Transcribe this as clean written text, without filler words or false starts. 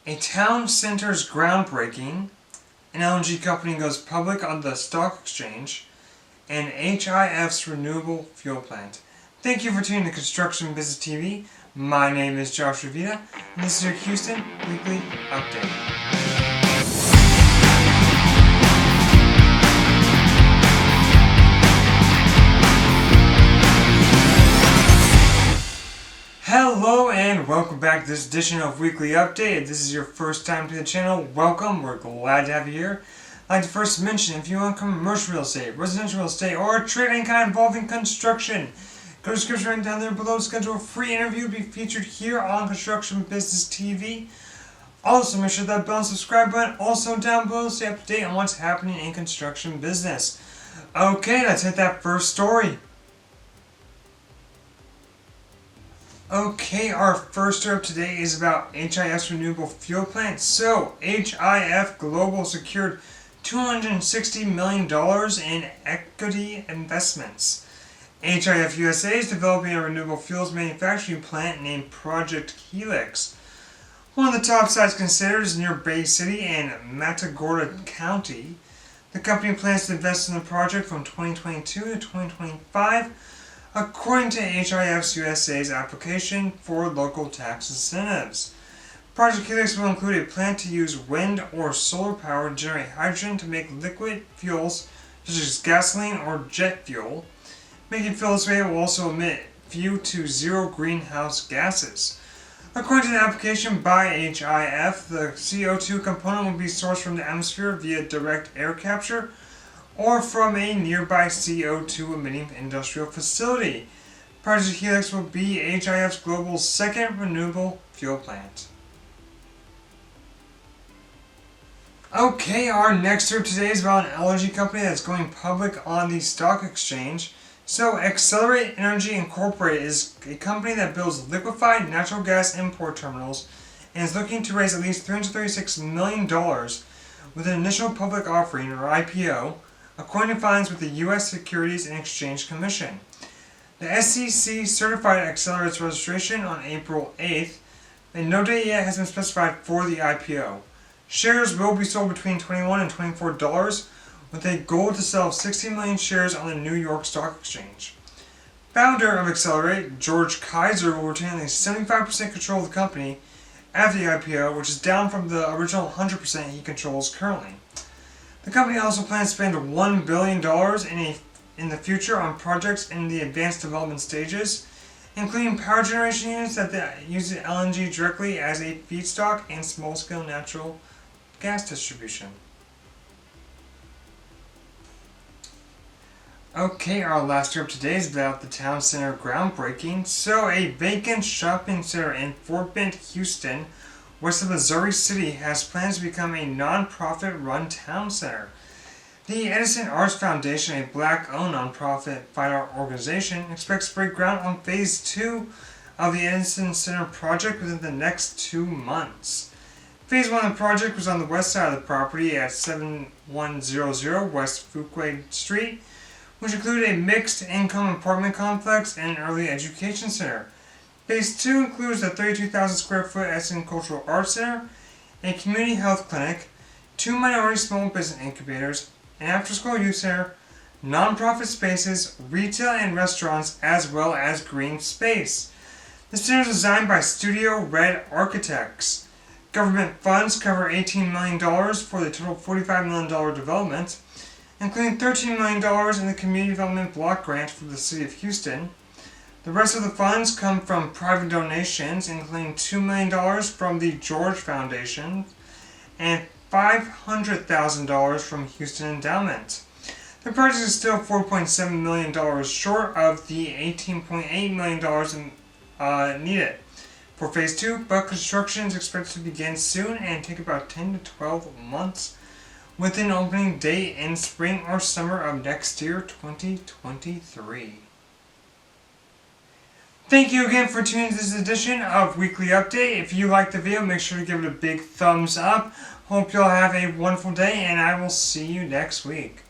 A town center's groundbreaking, an LNG company goes public on the stock exchange, and HIF's renewable fuel plant. Thank you for tuning to Construction Business TV. My name is Joshua Vita, and this is your Houston Weekly Update. Hello and welcome back to this edition of Weekly Update. If this is your first time to the channel, welcome. We're glad to have you here. I'd like to first mention, if you own commercial real estate, residential real estate, or trade any kind involving construction, go to the description right down there below to schedule a free interview to be featured here on Construction Business TV. Also, make sure that bell and subscribe button also down below to stay up to date on what's happening in construction business. Okay, let's hit that first story. Okay, our first story of today is about HIF's renewable fuel plant. So, HIF Global secured $260 million in equity investments. HIF USA is developing a renewable fuels manufacturing plant named Project Helix. One of the top sites considered is near Bay City in Matagorda County. The company plans to invest in the project from 2022 to 2025. According to HIF USA's application for local tax incentives. Project Helix will include a plant to use wind or solar power to generate hydrogen to make liquid fuels such as gasoline or jet fuel. Making fuel this way will also emit few to zero greenhouse gases. According to the application by HIF, the CO2 component will be sourced from the atmosphere via direct air capture or from a nearby CO2 emitting industrial facility. Project Helix will be HIF Global's second renewable fuel plant. Okay, our next story today is about an LNG company that's going public on the stock exchange. So, Accelerate Energy Incorporated is a company that builds liquefied natural gas import terminals and is looking to raise at least $336 million with an initial public offering, or IPO, according to filings with the U.S. Securities and Exchange Commission. The SEC certified Accelerate's registration on April 8th, and no date yet has been specified for the IPO. Shares will be sold between $21 and $24, with a goal to sell 60 million shares on the New York Stock Exchange. Founder of Accelerate, George Kaiser, will retain at least 75% control of the company after the IPO, which is down from the original 100% he controls currently. The company also plans to spend $1 billion in the future on projects in the advanced development stages, including power generation units that use LNG directly as a feedstock and small-scale natural gas distribution. Okay, our last story of today is about the town center groundbreaking. So, a vacant shopping center in Fort Bend, Houston, west of Missouri City, has plans to become a non-profit-run town center. The Edison Arts Foundation, a black-owned non-profit fine art organization, expects to break ground on Phase 2 of the Edison Center project within the next 2 months. Phase 1 of the project was on the west side of the property at 7100 West Fuquay Street, which included a mixed-income apartment complex and an early education center. Phase 2 includes a 32,000 square foot Edison Cultural Arts Center, a community health clinic, 2 minority small business incubators, an after-school youth center, non-profit spaces, retail and restaurants, as well as green space. The center is designed by Studio Red Architects. Government funds cover $18 million for the total $45 million development, including $13 million in the Community Development Block Grant for the City of Houston. The rest of the funds come from private donations, including $2 million from the George Foundation and $500,000 from Houston Endowment. The project is still $4.7 million short of the $18.8 million needed for Phase 2, but construction is expected to begin soon and take about 10 to 12 months, with an opening date in spring or summer of next year, 2023. Thank you again for tuning to this edition of Weekly Update. If you liked the video, make sure to give it a big thumbs up. Hope you'll have a wonderful day, and I will see you next week.